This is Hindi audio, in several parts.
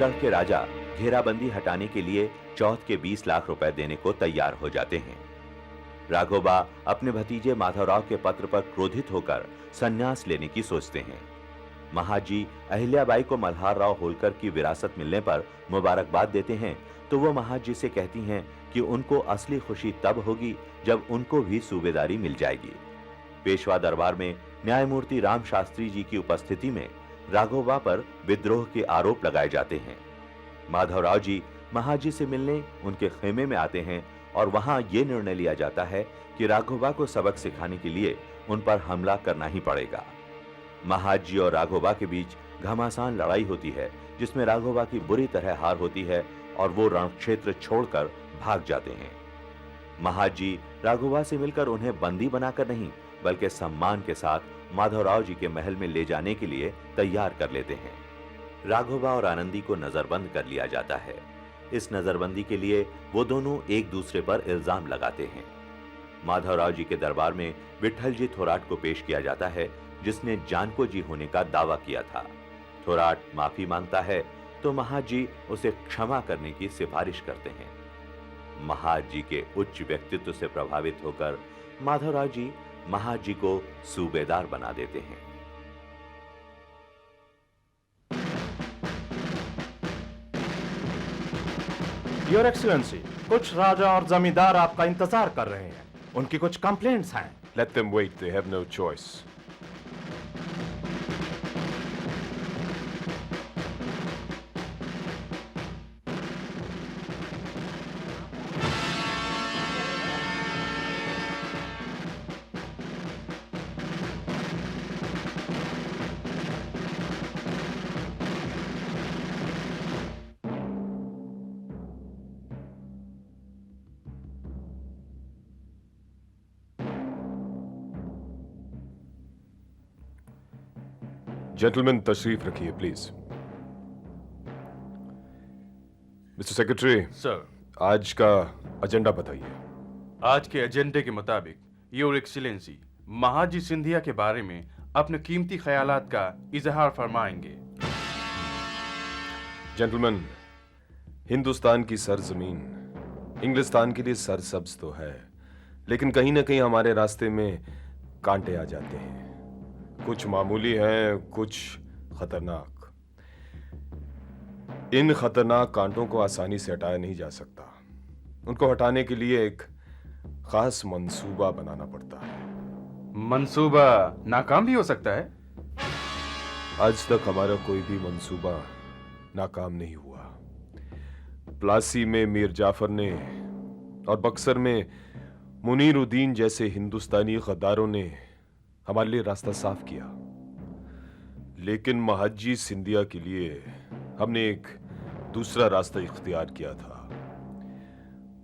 रामगढ़ के राजा घेराबंदी हटाने के लिए चौथ के 20 लाख रुपए देने को तैयार हो जाते हैं। राघोबा अपने भतीजे माधवराव के पत्र पर क्रोधित होकर संन्यास लेने की सोचते हैं। महाजी अहिल्याबाई को मल्हारराव होलकर की विरासत मिलने पर मुबारकबाद देते हैं तो वो महाजी से कहती हैं कि उनको असली खुशी तब होगी जब उनको भी सूबेदारी मिल जाएगी। पेशवा दरबार में न्यायमूर्ति राम शास्त्री जी की उपस्थिति में राघोबा पर विद्रोह के आरोप लगाए जाते हैं। माधवराव जी महाजी से मिलने उनके खेमे में आते हैं और वहां यह निर्णय लिया जाता है कि राघोबा को सबक सिखाने के लिए उन पर हमला करना ही पड़ेगा। महाजी और राघोबा के बीच घमासान लड़ाई होती है जिसमें राघोबा की बुरी तरह हार होती है और वो रणक्षेत्र छोड़कर भाग जाते हैं। महाजी राघोबा से मिलकर उन्हें बंदी बनाकर नहीं बल्कि सम्मान के साथ माधवराव जी के महल में ले जाने के लिए तैयार कर लेते हैं। राघोबा और आनंदी को नजरबंद कर लिया जाता है। इस नजरबंदी के लिए वो दोनों एक दूसरे पर इल्जाम लगाते हैं। माधवराव जी के दरबार में विट्ठल जी थोराट को पेश किया जाता है जिसने जानको जी होने का दावा किया था। थोराट माफी मांगता है तो महाजी उसे क्षमा करने की सिफारिश करते हैं। महाजी के उच्च व्यक्तित्व से प्रभावित होकर माधवराव जी महाजी को सूबेदार बना देते हैं। योर एक्सीलेंसी, कुछ राजा और जमींदार आपका इंतजार कर रहे हैं। उनकी कुछ कंप्लेंट्स हैं। Let them wait, they have no choice. Gentleman तशरीफ रखिए प्लीज। मिस्टर सेक्रेटरी सर, आज का एजेंडा बताइए। आज के एजेंडे के मुताबिक योर एक्सीलेंसी महाजी सिंधिया के बारे में अपने कीमती ख्यालात का इजहार फरमाएंगे। जेंटलमैन, हिंदुस्तान की सरजमीन इंग्लिस्तान के लिए सरसब्ज तो है, लेकिन कहीं ना कहीं हमारे रास्ते में कांटे आ जाते हैं। कुछ मामूली हैं, कुछ खतरनाक। इन खतरनाक कांटों को आसानी से हटाया नहीं जा सकता। उनको हटाने के लिए एक खास मंसूबा बनाना पड़ता है। मंसूबा नाकाम भी हो सकता है। आज तक हमारा कोई भी मंसूबा नाकाम नहीं हुआ। प्लासी में मीर जाफर ने और बक्सर में मुनीरुद्दीन जैसे हिंदुस्तानी गद्दारों ने हमारे लिए रास्ता साफ किया, लेकिन महाजी सिंधिया के लिए हमने एक दूसरा रास्ता इख्तियार किया था।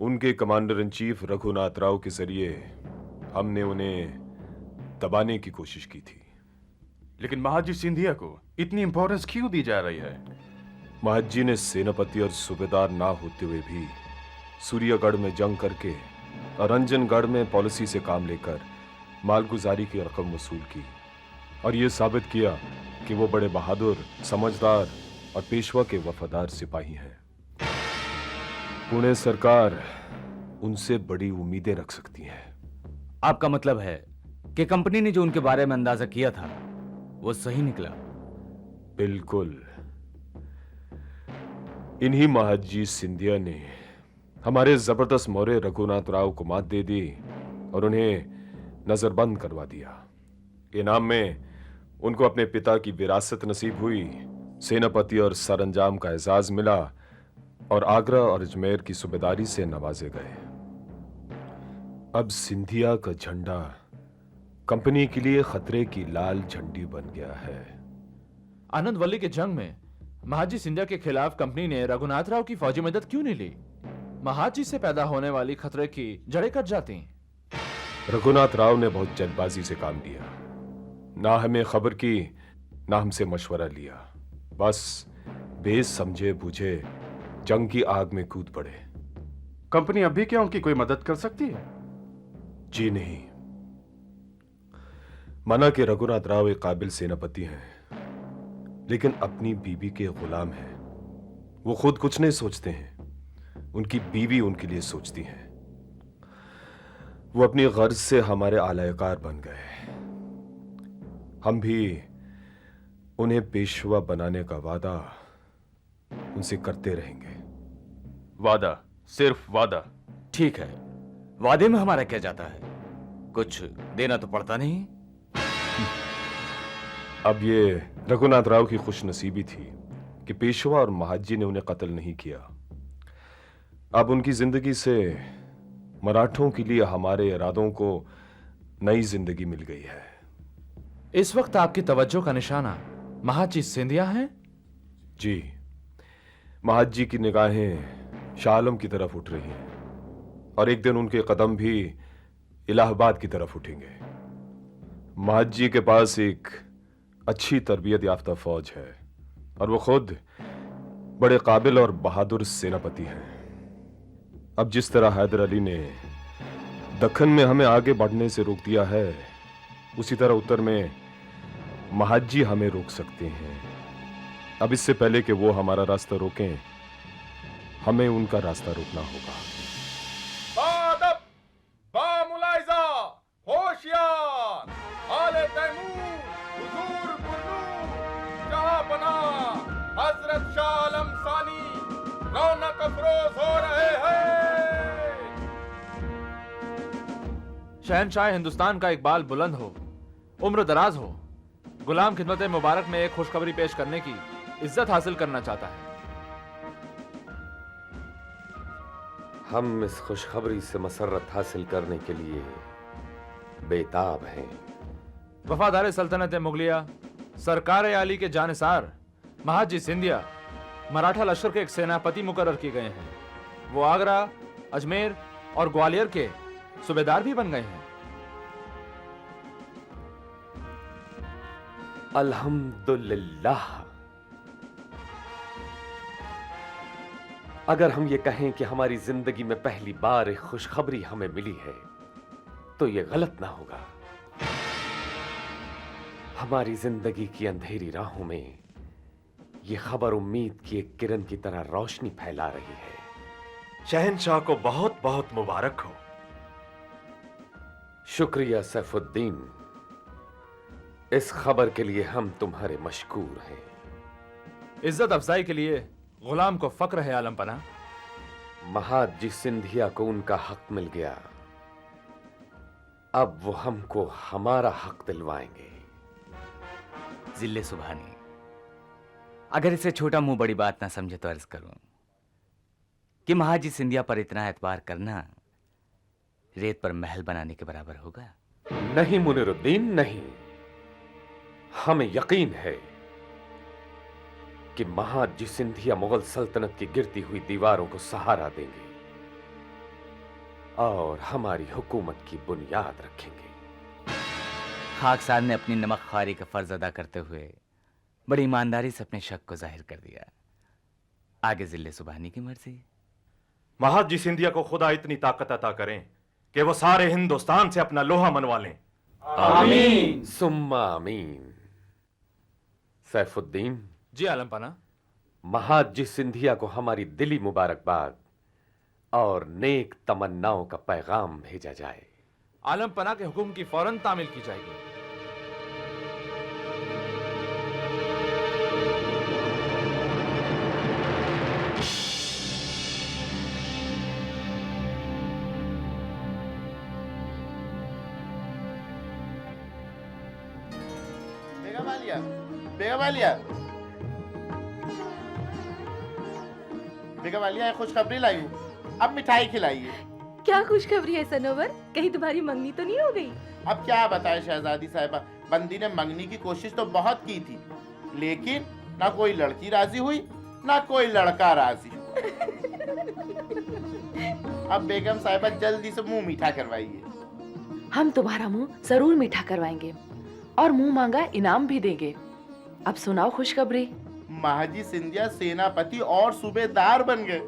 उनके commander in chief Raghunath Rao के जरिए हमने उन्हें दबाने की कोशिश की थी। लेकिन महाजी सिंधिया को इतनी इंपॉर्टेंस क्यों दी जा रही है? महाजी ने सेनापति और सूबेदार ना होते हुए भी सूर्यगढ़ में जंग करके और रंजनगढ़ में पॉलिसी से काम लेकर मालगुजारी की रकम वसूल की और यह साबित किया कि वो बड़े बहादुर, समझदार और पेशवा के वफादार सिपाही हैं। पुणे सरकार उनसे बड़ी उम्मीदें रख सकती है। आपका मतलब है कि कंपनी ने जो उनके बारे में अंदाजा किया था वो सही निकला? बिल्कुल। इन्हीं महाजी सिंधिया ने हमारे जबरदस्त मौर्य रघुनाथ राव को मात दे दी और उन्हें नजरबंद करवा दिया। इनाम में उनको अपने पिता की विरासत नसीब हुई, सेनापति और सरंजाम का एजाज मिला और आगरा और अजमेर की सूबेदारी से नवाजे गए। अब सिंधिया का झंडा कंपनी के लिए खतरे की लाल झंडी बन गया है। आनंदवल्ली के जंग में महाजी सिंधिया के खिलाफ कंपनी ने रघुनाथ राव की फौजी मदद क्यों नहीं ली? महाजी से पैदा होने वाली खतरे की जड़ें कट जाती। रघुनाथ राव ने बहुत जल्दबाजी से काम लिया, ना हमें खबर की ना हमसे मशवरा लिया। बस बेस समझे बुझे जंग की आग में कूद पड़े। कंपनी अब भी क्या उनकी कोई मदद कर सकती है? जी नहीं। माना कि रघुनाथ राव एक काबिल सेनापति हैं, लेकिन अपनी बीबी के गुलाम हैं। वो खुद कुछ नहीं सोचते हैं, उनकी बीवी उनके लिए सोचती है। वो अपनी गर्ज से हमारे आलायकार बन गए। हम भी उन्हें पेशवा बनाने का वादा उनसे करते रहेंगे। वादा, सिर्फ वादा। ठीक है, वादे में हमारा क्या जाता है, कुछ देना तो पड़ता नहीं। अब ये रघुनाथ राव की खुशनसीबी थी कि पेशवा और महाजी ने उन्हें कत्ल नहीं किया। अब उनकी जिंदगी से मराठों के लिए हमारे इरादों को नई जिंदगी मिल गई है। इस वक्त आपकी तवज्जो का निशाना महाजी सिंधिया हैं? जी, महाजी की निगाहें शाह आलम की तरफ उठ रही हैं और एक दिन उनके कदम भी इलाहाबाद की तरफ उठेंगे। महाजी के पास एक अच्छी तरबियत याफ्ता फौज है और वो खुद बड़े काबिल और बहादुर सेनापति हैं। अब जिस तरह हैदर अली ने दक्कन में हमें आगे बढ़ने से रोक दिया है, उसी तरह उत्तर में महाजी हमें रोक सकते हैं। अब इससे पहले कि वो हमारा रास्ता रोकें, हमें उनका रास्ता रोकना होगा। बादब, बामुलाइजा, होशियार, आले तैमूर, हुजूर कुर्नूर, जहांपना, हजरत शाह आलम सानी, रौनक अफरोज हो रहे हैं। शहनशाह हिंदुस्तान का इकबाल बुलंद हो, उम्र दराज हो, गुलाम खिदमत मुबारक में एक खुशखबरी पेश करने की इज्जत हासिल करना चाहता है। हम इस खुशखबरी से मसरत हासिल करने के लिए बेताब हैं। वफादार सल्तनत मुगलिया सरकार आली के जानिसार महाजी सिंधिया मराठा लश्कर के एक सेनापति मुकर्रर किए गए हैं। वो आगरा, अजमेर और ग्वालियर के सूबेदार भी बन गए हैं। अल्हम्दुलिल्लाह। अगर हम ये कहें कि हमारी जिंदगी में पहली बार एक खुशखबरी हमें मिली है, तो ये गलत ना होगा। हमारी जिंदगी की अंधेरी राहों में ये खबर उम्मीद की एक किरण की तरह रोशनी फैला रही है। शहनशाह को बहुत बहुत मुबारक हो। शुक्रिया सैफुद्दीन, इस खबर के लिए हम तुम्हारे मशकूर हैं। इज्जत अफजाई के लिए गुलाम को फक्र है आलम पना। महाजी सिंधिया को उनका हक मिल गया, अब वो हमको हमारा हक दिलवाएंगे। जिले सुभानी, अगर इसे छोटा मुंह बड़ी बात ना समझे तो अर्ज करूं कि महाजी सिंधिया पर इतना एतबार करना रेत पर महल बनाने के बराबर होगा। नहीं मुनीरुद्दीन, नहीं। हमें यकीन है कि महाजी सिंधिया मुगल सल्तनत की गिरती हुई दीवारों को सहारा देंगे और हमारी हुकूमत की बुनियाद रखेंगे। खाकसार ने अपनी नमक ख्वारी का फर्ज अदा करते हुए बड़ी ईमानदारी से अपने शक को जाहिर कर दिया। आगे जिले सुभानी की मर्जी। महाजी सिंधिया को खुदा इतनी ताकत अता करें कि वो सारे हिंदुस्तान से अपना लोहा मनवा लें। आमीन सुम्मा आमीन। सैफुद्दीन जी आलम पना। महाजी सिंधिया को हमारी दिली मुबारकबाद और नेक तमन्नाओं का पैगाम भेजा जाए। आलम पना के हुक्म की फौरन तामील की जाएगी। बेगम वालिया खुशखबरी लाई हूँ, अब मिठाई खिलाइए। क्या खुशखबरी है सनोवर, कहीं तुम्हारी मंगनी तो नहीं हो गई? अब क्या बताए शहजादी साहिबा, बंदी ने मंगनी की कोशिश तो बहुत की थी, लेकिन ना कोई लड़की राजी हुई ना कोई लड़का राजी। अब बेगम साहिबा जल्दी से मुंह मीठा करवाइए। हम तुम्हारा मुंह जरूर मीठा करवाएंगे और मुंह मांगा इनाम भी देंगे। अब सुनाओ खुशखबरी। महाजी सिंधिया सेनापति और सूबेदार बन गए।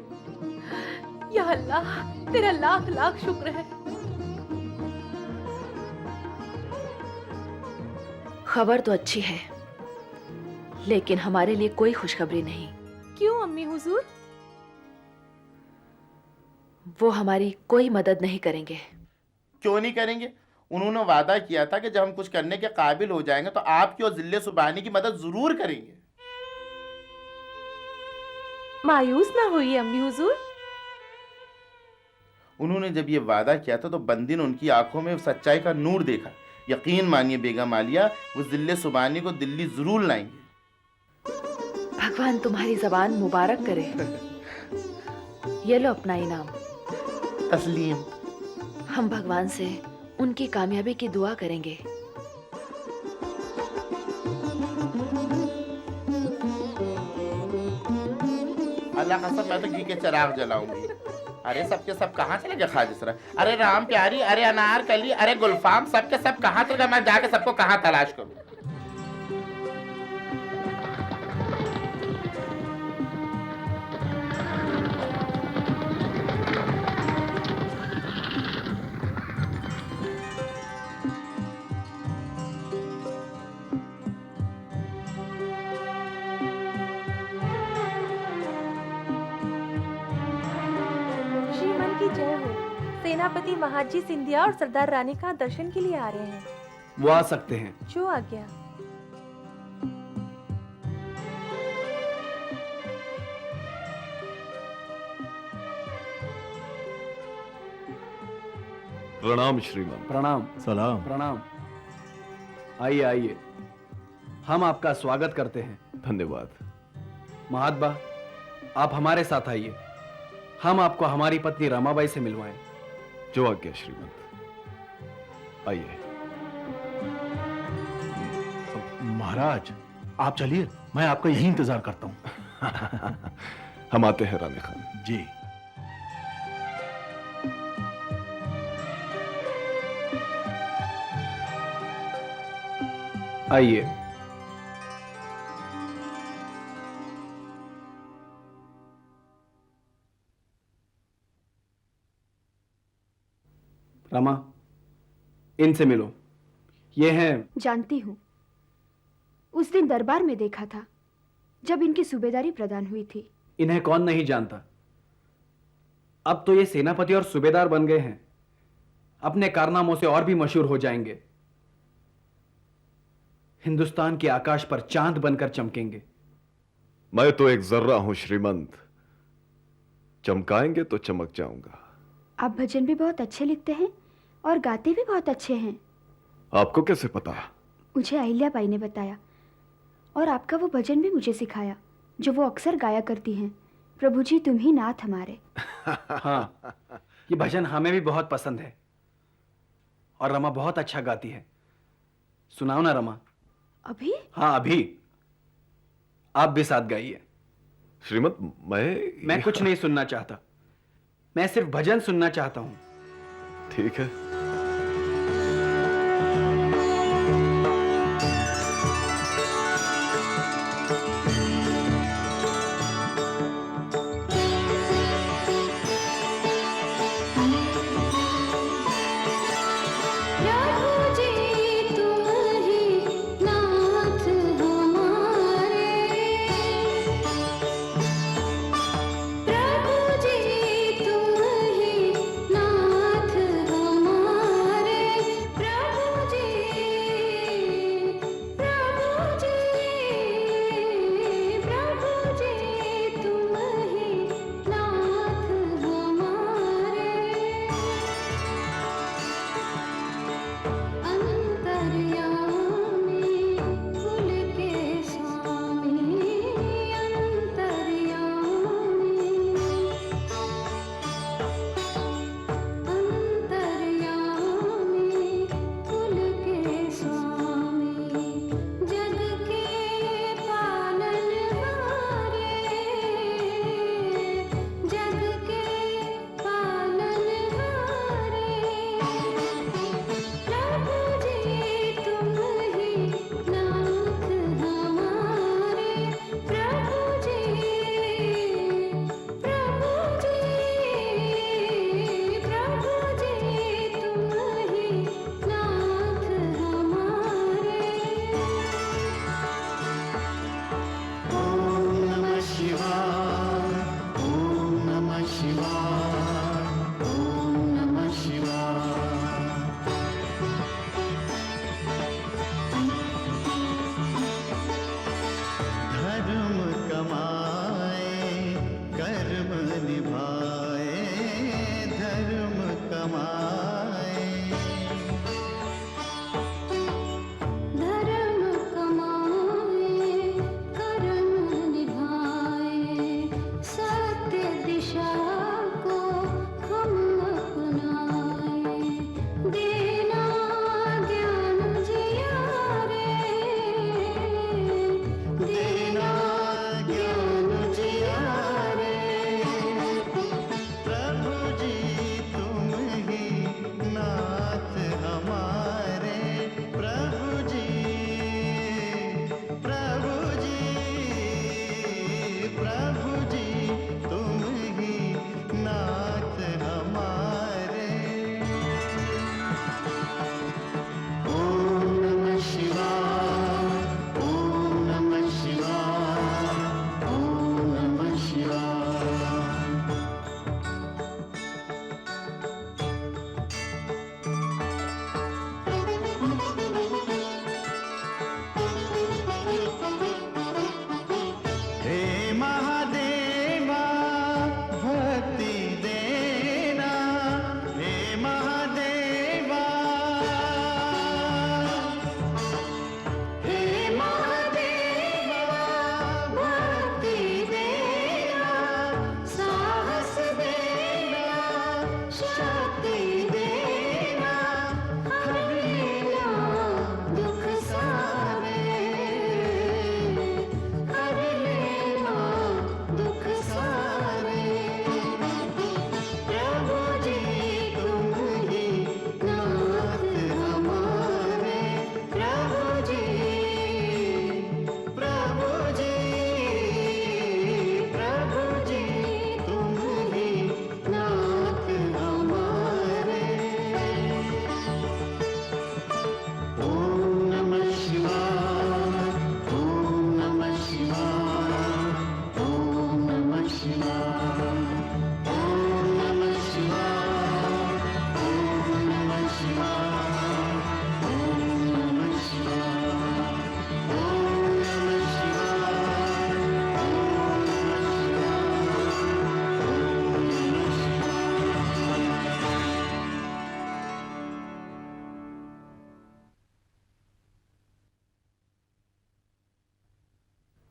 या अल्लाह, तेरा लाख लाख शुक्र है। खबर तो अच्छी है, लेकिन हमारे लिए कोई खुशखबरी नहीं। क्यों अम्मी हुजूर? वो हमारी कोई मदद नहीं करेंगे। क्यों नहीं करेंगे? उन्होंने वादा किया था कि जब हम कुछ करने के काबिल हो जाएंगे तो आपकी और जिले सुबानी की मदद जरूर करेंगे। मायूस ना होइए अम्मी हुजूर। उन्होंने जब ये वादा किया था तो बंदी ने उनकी आंखों में सच्चाई का नूर देखा। यकीन मानिए बेगम आलिया, वो जिले सुबानी को दिल्ली जरूर लाएंगे। भगवान तुम्हारी जबान मुबारक करे। ये लो अपना इनाम। तस्लीम। हम भगवान से उनकी कामयाबी की दुआ करेंगे। अल्लाह कसम मैं तो घी के चिराग जलाऊंगी। अरे सबके सब कहाँ चले गए खाजिसरा? अरे राम प्यारी, अरे अनार कली, अरे गुलफाम, सबके सब कहाँ चले गए? मैं जाके सबको कहाँ तलाश करूँ? श्रीमन की जय हो। सेनापति महाजी सिंधिया और सरदार रानी का दर्शन के लिए आ रहे हैं। वो आ सकते हैं। जो आ गया। प्रणाम श्रीमान। प्रणाम। सलाम। प्रणाम। आइए आइए, हम आपका स्वागत करते हैं। धन्यवाद। महात्मा, आप हमारे साथ आइए, हम आपको हमारी पत्नी रमाबाई से मिलवाएं। जो आज्ञा श्रीमंत। आइए। महाराज आप चलिए, मैं आपका यही इंतजार करता हूँ। हम आते हैं रानी खान जी। आइए। रमा, इनसे मिलो। ये हैं। जानती हूँ, उस दिन दरबार में देखा था जब इनकी सूबेदारी प्रदान हुई थी। इन्हें कौन नहीं जानता। अब तो ये सेनापति और सूबेदार बन गए हैं, अपने कारनामों से और भी मशहूर हो जाएंगे। हिंदुस्तान के आकाश पर चांद बनकर चमकेंगे। मैं तो एक जर्रा हूं श्रीमंत, चमकाएंगे तो चमक जाऊंगा। आप भजन भी बहुत अच्छे लिखते हैं और गाते भी बहुत अच्छे हैं। आपको कैसे पता? मुझे अहिल्याबाई ने बताया, और आपका वो भजन भी मुझे सिखाया जो वो अक्सर गाया करती हैं, प्रभु जी तुम ही नाथ हमारे। हाँ, ये भजन हमें भी बहुत पसंद है और रमा बहुत अच्छा गाती है। सुनाओ ना रमा। अभी? हाँ अभी। आप भी साथ गाइए। श्रीमत, मैं कुछ नहीं सुनना चाहता, मैं सिर्फ भजन सुनना चाहता हूं। ठीक है। प्रभु जी तुम ही नाथ हमारे।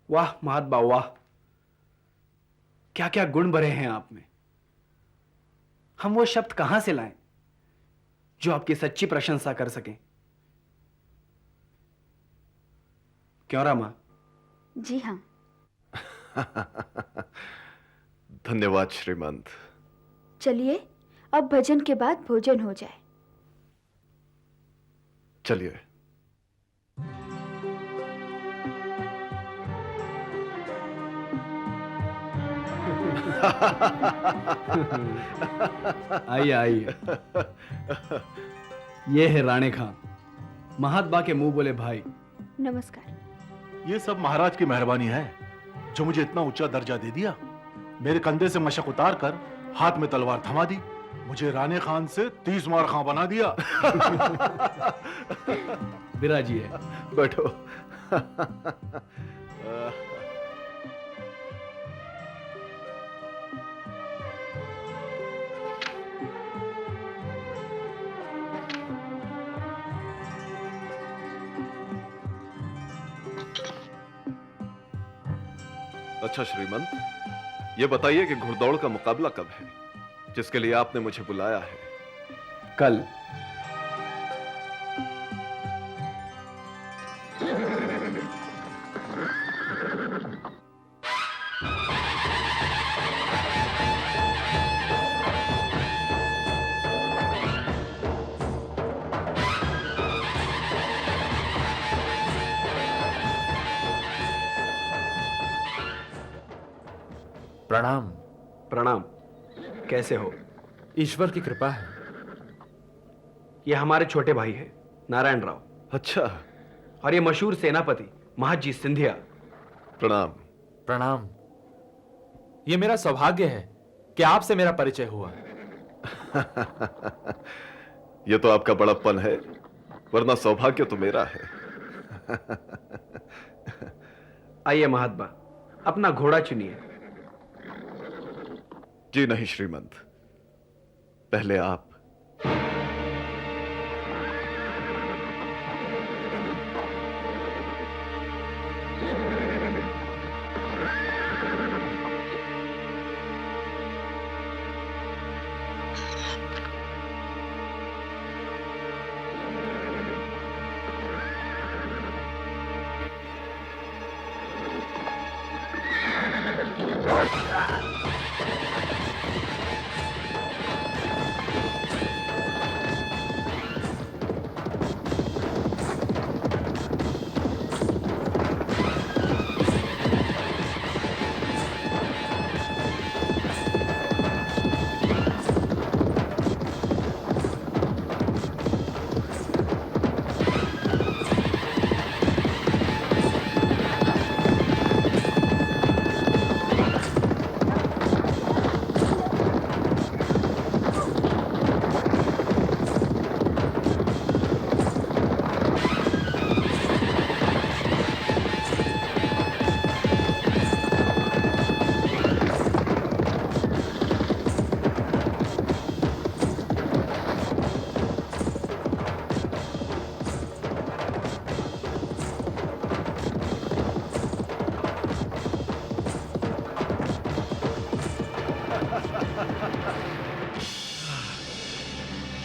वाह महात्मा वाह, क्या क्या गुण भरे हैं आप में। हम वो शब्द कहां से लाएं जो आपकी सच्ची प्रशंसा कर सकें। क्यों रामा? जी हाँ। धन्यवाद श्रीमंत। चलिए अब भजन के बाद भोजन हो जाए। चलिए। आइए आइए। ये है राणे खां, महात्मा के मुंह बोले भाई। नमस्कार। ये सब महाराज की मेहरबानी है जो मुझे इतना ऊंचा दर्जा दे दिया। मेरे कंधे से मशक उतार कर हाथ में तलवार थमा दी, मुझे राणे खान से 30 मार खां बना दिया। विराजिए। बैठो। अच्छा श्रीमंत, ये बताइए कि घुड़दौड़ का मुकाबला कब है जिसके लिए आपने मुझे बुलाया है? कल। प्रणाम। प्रणाम। कैसे हो? ईश्वर की कृपा है। ये हमारे छोटे भाई हैं, नारायण राव। अच्छा। और ये मशहूर सेनापति महाजी सिंधिया। प्रणाम। प्रणाम। ये मेरा सौभाग्य है कि आपसे मेरा परिचय हुआ। ये तो आपका बड़प्पन है, वरना सौभाग्य तो मेरा है। आइए महात्मा, अपना घोड़ा चुनिए। जी नहीं श्रीमंत, पहले आप।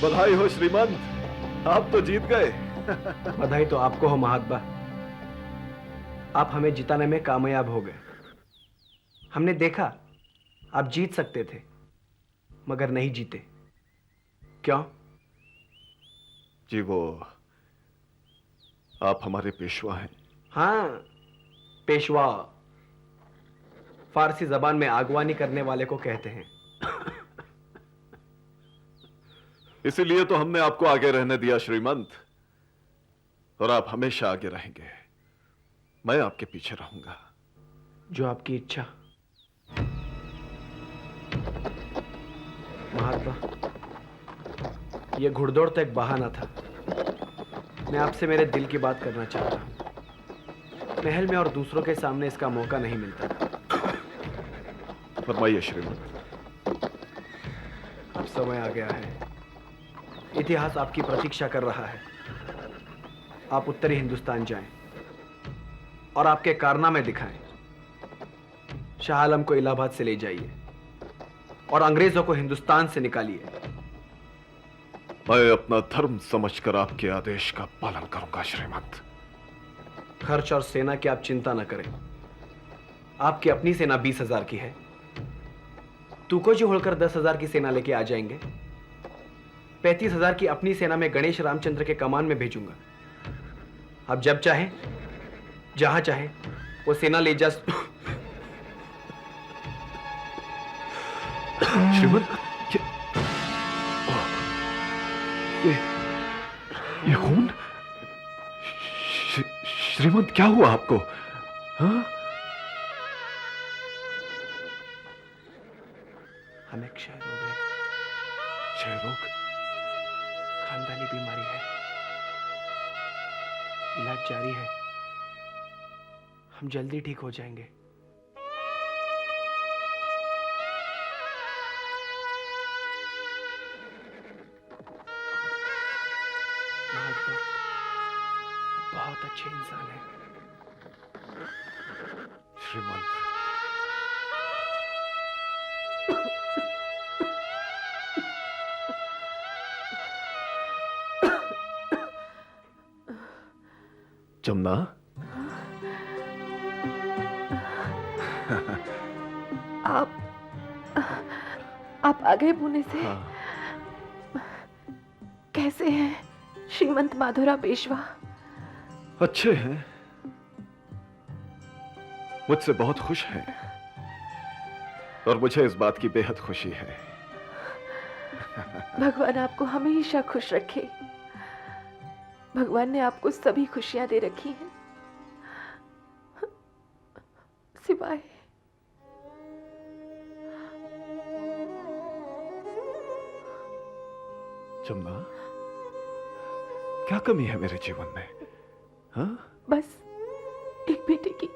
बधाई हो श्रीमंत, आप तो जीत गए। बधाई तो आपको हो महात्मा, आप हमें जिताने में कामयाब हो गए। हमने देखा आप जीत सकते थे मगर नहीं जीते। क्यों? जी वो, आप हमारे पेशवा हैं। हाँ, पेशवा फारसी जबान में आगवानी करने वाले को कहते हैं। इसीलिए तो हमने आपको आगे रहने दिया श्रीमंत, और आप हमेशा आगे रहेंगे। मैं आपके पीछे रहूंगा। जो आपकी इच्छा। महात्मा, यह घुड़दौड़ तो एक बहाना था। मैं आपसे मेरे दिल की बात करना चाहता हूं। महल में और दूसरों के सामने इसका मौका नहीं मिलता। फरमाइए श्रीमंत। अब समय आ गया है। इतिहास आपकी प्रतीक्षा कर रहा है। आप उत्तरी हिंदुस्तान जाएं और आपके कारनामे दिखाएं। शाह आलम को इलाहाबाद से ले जाइए और अंग्रेजों को हिंदुस्तान से निकालिए। मैं अपना धर्म समझकर आपके आदेश का पालन करूंगा श्रीमंत। खर्च और सेना की आप चिंता न करें। आपकी अपनी सेना 20,000 की है। तुकोजी होलकर 10,000 की सेना लेके आ जाएंगे। 35,000 की अपनी सेना में गणेश रामचंद्र के कमान में भेजूंगा। आप जब चाहें जहां चाहें वो सेना ले जा। श्रीमंत, ये खून? श्रीमंत, क्या हुआ आपको? हाँ? हमें क्षय रोग है। क्षय रोग? खानदानी बीमारी है, इलाज जारी है। हम जल्दी ठीक हो जाएंगे। बहुत अच्छे इंसान है श्रीमंत। जमुना, आप आ गए पुणे से? कैसे हैं श्रीमंत माधुरा पेशवा? अच्छे हैं, मुझसे बहुत खुश हैं और मुझे इस बात की बेहद खुशी है। भगवान आपको हमेशा खुश रखे। भगवान ने आपको सभी खुशियां दे रखी हैं सिवाय जमुना, क्या कमी है मेरे जीवन में? हाँ? बस एक बेटे की।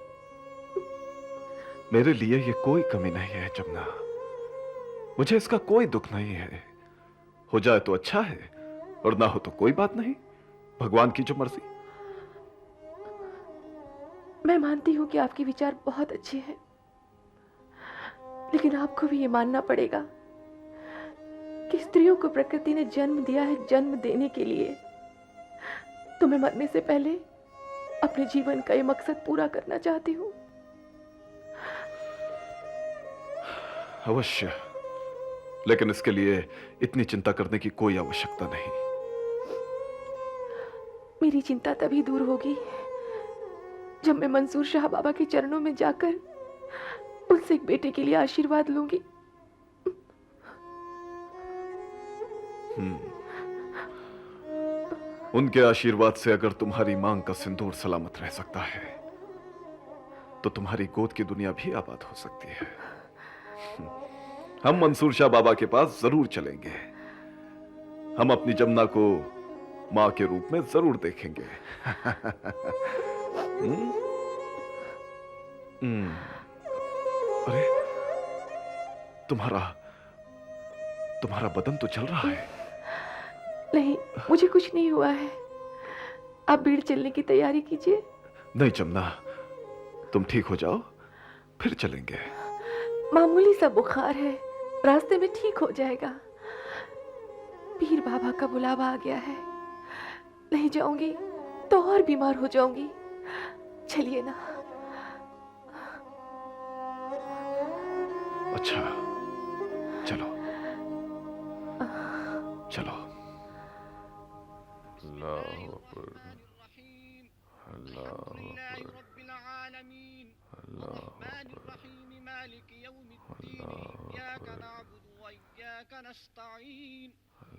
मेरे लिए ये कोई कमी नहीं है जमुना। मुझे इसका कोई दुख नहीं है। हो जाए तो अच्छा है और ना हो तो कोई बात नहीं। भगवान की जो मर्जी। मैं मानती हूं कि आपके विचार बहुत अच्छे हैं, लेकिन आपको भी ये मानना पड़ेगा कि स्त्रियों को प्रकृति ने जन्म दिया है जन्म देने के लिए। तो मैं मरने से पहले अपने जीवन का ये मकसद पूरा करना चाहती हूँ। अवश्य, लेकिन इसके लिए इतनी चिंता करने की कोई आवश्यकता नहीं। मेरी चिंता तभी दूर होगी जब मैं मंसूर शाह बाबा के चरणों में जाकर उनसे एक बेटे के लिए आशीर्वाद लूंगी। उनके आशीर्वाद से अगर तुम्हारी मांग का सिंदूर सलामत रह सकता है तो तुम्हारी गोद की दुनिया भी आबाद हो सकती है। हम मंसूर शाह बाबा के पास जरूर चलेंगे। हम अपनी जमुना को मां के रूप में जरूर देखेंगे। अरे, तुम्हारा बदन तो चल रहा है। नहीं, मुझे कुछ नहीं हुआ है। आप बीड़ चलने की तैयारी कीजिए। नहीं जमुना, तुम ठीक हो जाओ फिर चलेंगे। मामूली सा बुखार है, रास्ते में ठीक हो जाएगा। पीर बाबा का बुलावा आ गया है। नहीं जाऊंगी तो और बीमार हो जाऊंगी। चलिए ना। अच्छा, चलो चलो। अल्लाह अकबर, अल्लाह अकबर, अल्लाह अकबर,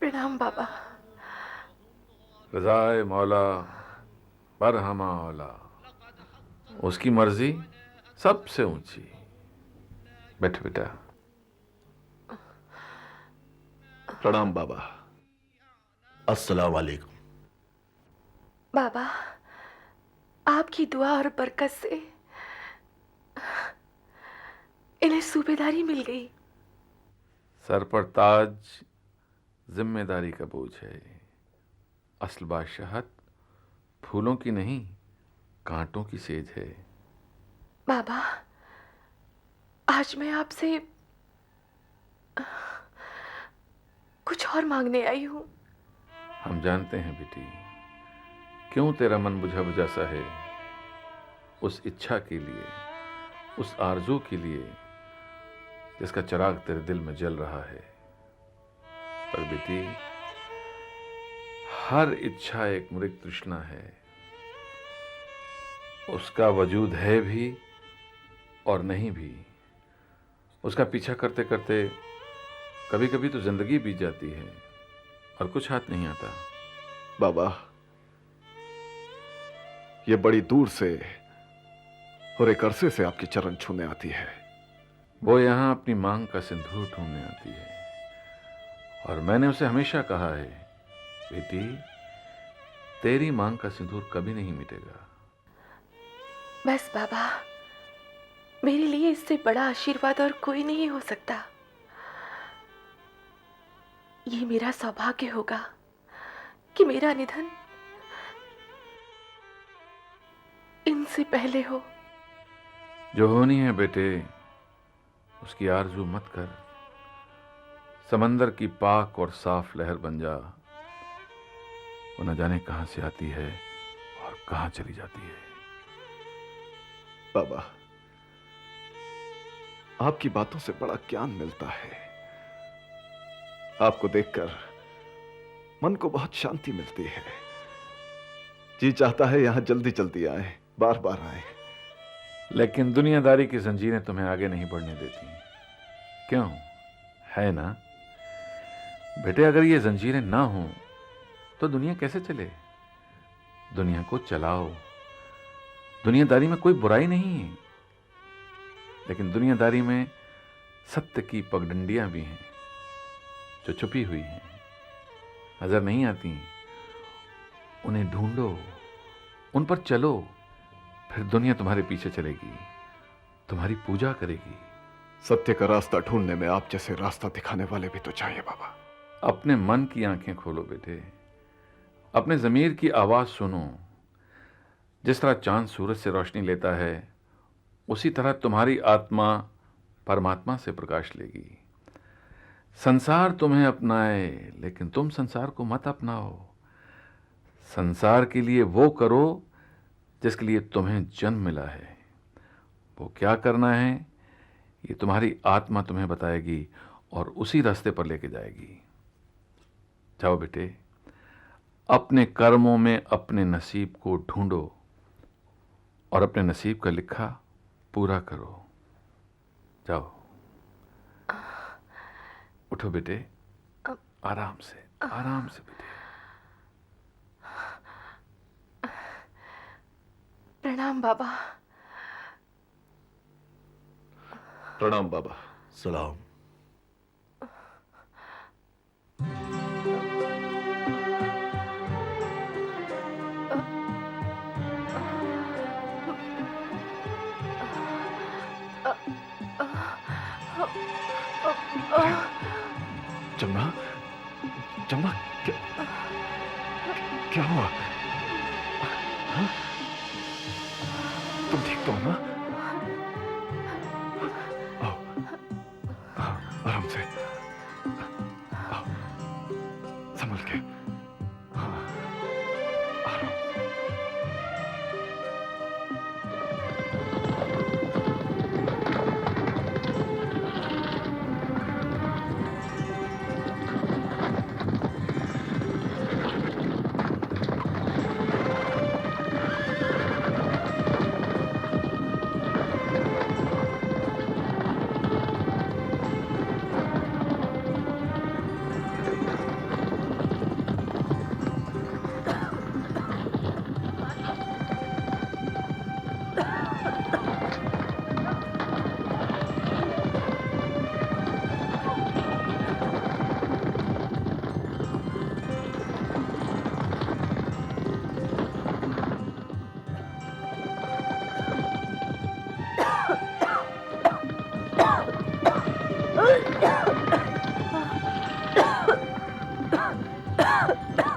प्रणाम बाबा। रज़ाए मौला बरहमा औला, उसकी मर्जी सबसे ऊंची। बैठ बेटा। प्रणाम बाबा। अस्सलाम वालेकुम। बाबा, आपकी दुआ और बरकत से इन्हें सूबेदारी मिल गई। सर पर ताज जिम्मेदारी का बोझ है। असल बादशाहत फूलों की नहीं, कांटों की सेज है। बाबा, आज मैं आपसे कुछ और मांगने आई हूं। हम जानते हैं बेटी, क्यों तेरा मन बुझा बुझा सा है। उस इच्छा के लिए, उस आरजू के लिए जिसका चिराग तेरे दिल में जल रहा है। पर बेटी, हर इच्छा एक मृग तृष्णा है। उसका वजूद है भी और नहीं भी। उसका पीछा करते करते कभी कभी तो जिंदगी बीत जाती है और कुछ हाथ नहीं आता। बाबा, ये बड़ी दूर से और एक अरसे से आपके चरण छूने आती है। वो यहां अपनी मांग का सिंदूर ढूंढने आती है और मैंने उसे हमेशा कहा है, बेटी, तेरी मांग का सिंदूर कभी नहीं मिटेगा। बस बाबा, मेरे लिए इससे बड़ा आशीर्वाद और कोई नहीं हो सकता। ये मेरा सौभाग्य होगा कि मेरा निधन इनसे पहले हो। जो होनी है बेटे, उसकी आरजू मत कर। समंदर की पाक और साफ लहर बन जा। वो न जाने कहां से आती है और कहां चली जाती है। बाबा, आपकी बातों से बड़ा ज्ञान मिलता है। आपको देखकर मन को बहुत शांति मिलती है। जी चाहता है यहां जल्दी जल्दी आए, बार बार आए। लेकिन दुनियादारी की जंजीरें तुम्हें आगे नहीं बढ़ने देती। क्यों? है ना बेटे, अगर ये जंजीरें ना हों तो दुनिया कैसे चले? दुनिया को चलाओ। दुनियादारी में कोई बुराई नहीं है, लेकिन दुनियादारी में सत्य की पगडंडियां भी हैं जो छुपी हुई हैं, नजर नहीं आती। उन्हें ढूंढो, उन पर चलो, फिर दुनिया तुम्हारे पीछे चलेगी, तुम्हारी पूजा करेगी। सत्य का रास्ता ढूंढने में आप जैसे रास्ता दिखाने वाले भी तो चाहिए बाबा। अपने मन की आंखें खोलो बेटे, अपने ज़मीर की आवाज़ सुनो। जिस तरह चांद सूरज से रोशनी लेता है, उसी तरह तुम्हारी आत्मा परमात्मा से प्रकाश लेगी। संसार तुम्हें अपनाए, लेकिन तुम संसार को मत अपनाओ। संसार के लिए वो करो जिसके लिए तुम्हें जन्म मिला है। वो क्या करना है, ये तुम्हारी आत्मा तुम्हें बताएगी और उसी रास्ते पर लेके जाएगी। जाओ बेटे, अपने कर्मों में अपने नसीब को ढूंढो और अपने नसीब का लिखा पूरा करो। जाओ, उठो बेटे, आराम से, आराम से बेटे। प्रणाम बाबा। प्रणाम बाबा। सलाम। जमुना, जमुना, क्या हुआ? हाँ? तुम ठीक तो हो ना? आओ, आराम से, आओ, संभल के। हाँ, आराम से।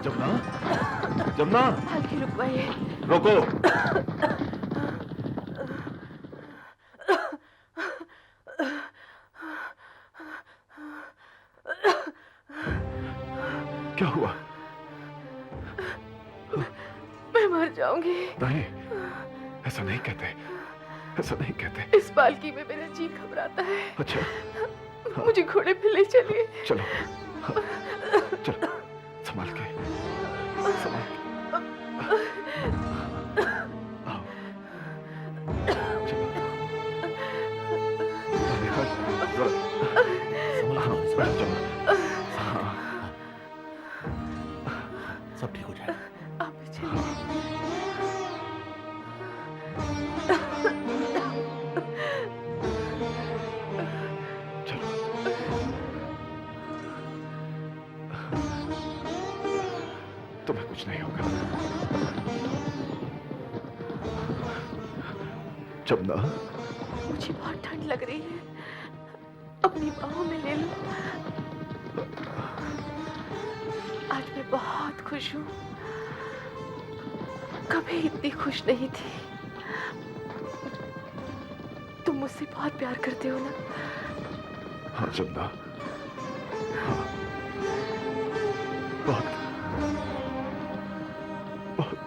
जमुना, जमुना, हल्की रुकवाइए। रोको। क्या हुआ? मैं मर जाऊंगी। नहीं, ऐसा नहीं कहते, ऐसा नहीं कहते। इस बाल्की में मेरा जी घबराता है। अच्छा, मुझे घोड़े पे ले चलिए। चलो, हाँ, चलो, संभाल के, संभाल के। आओ, चलो। देखा, हाँ, बैठ जाओ। हाँ, सब ठीक हो जाएगा। आप भी चलिए। तुम्हें कुछ नहीं होगा। जमुना, मुझे बहुत ठंड लग रही है, अपनी बाहों में ले लो। आज मैं बहुत खुश हूँ, कभी इतनी खुश नहीं थी। तुम मुझसे बहुत प्यार करते हो ना? हाँ जमुना, हाँ, बहुत, बहुत।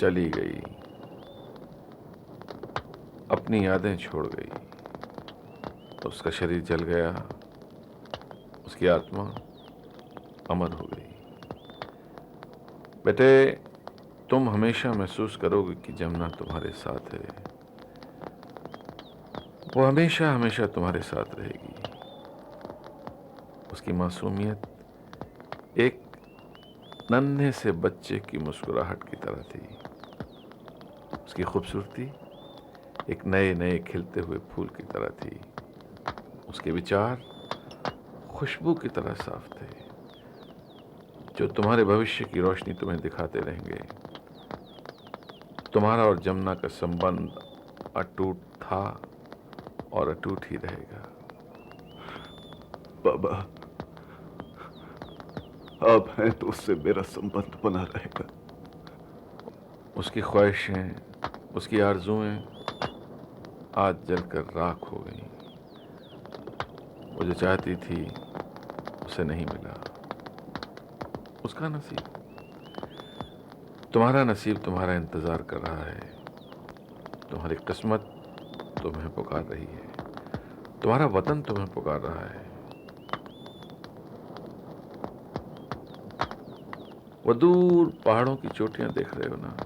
चली गई, अपनी यादें छोड़ गई, उसका शरीर जल गया, उसकी आत्मा अमर हो गई। बेटे, तुम हमेशा महसूस करोगे कि जमुना तुम्हारे साथ है, वो हमेशा हमेशा तुम्हारे साथ रहेगी। उसकी मासूमियत एक नन्हे से बच्चे की मुस्कुराहट की तरह थी, उसकी खूबसूरती एक नए नए खिलते हुए फूल की तरह थी, उसके विचार खुशबू की तरह साफ थे, जो तुम्हारे भविष्य की रोशनी तुम्हें दिखाते रहेंगे। तुम्हारा और जमुना का संबंध अटूट था और अटूट ही रहेगा। बाबा, आप हैं तो उससे मेरा संबंध बना रहेगा। उसकी ख्वाहिशें, उसकी आरजुएं आज जलकर राख हो गईं। वो जो चाहती थी उसे नहीं मिला। उसका नसीब, तुम्हारा नसीब तुम्हारा इंतजार कर रहा है। तुम्हारी किस्मत तुम्हें पुकार रही है, तुम्हारा वतन तुम्हें पुकार रहा है। वो दूर पहाड़ों की चोटियां देख रहे हो ना,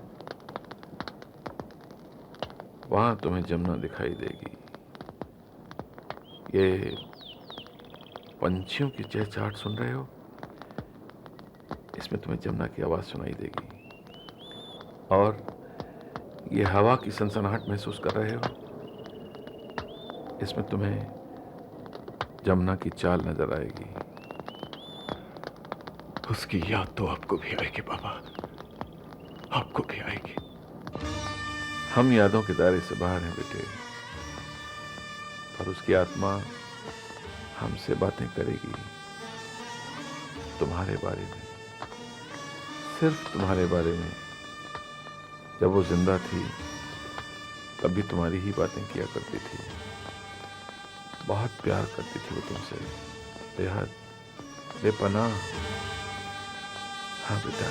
वहां तुम्हें जमुना दिखाई देगी। ये पंछियों की चहचहाट सुन रहे हो, इसमें तुम्हें जमुना की आवाज सुनाई देगी। और ये हवा की सनसनाहट महसूस कर रहे हो, इसमें तुम्हें जमुना की चाल नजर आएगी। उसकी याद तो आपको भी आएगी बाबा, आपको भी आएगी। हम यादों के दायरे से बाहर हैं बेटे, पर उसकी आत्मा हमसे बातें करेगी तुम्हारे बारे में, सिर्फ तुम्हारे बारे में। जब वो जिंदा थी तब भी तुम्हारी ही बातें किया करती थी, बहुत प्यार करती थी वो तुमसे, बेहद, बेपनाह। हाँ बेटा।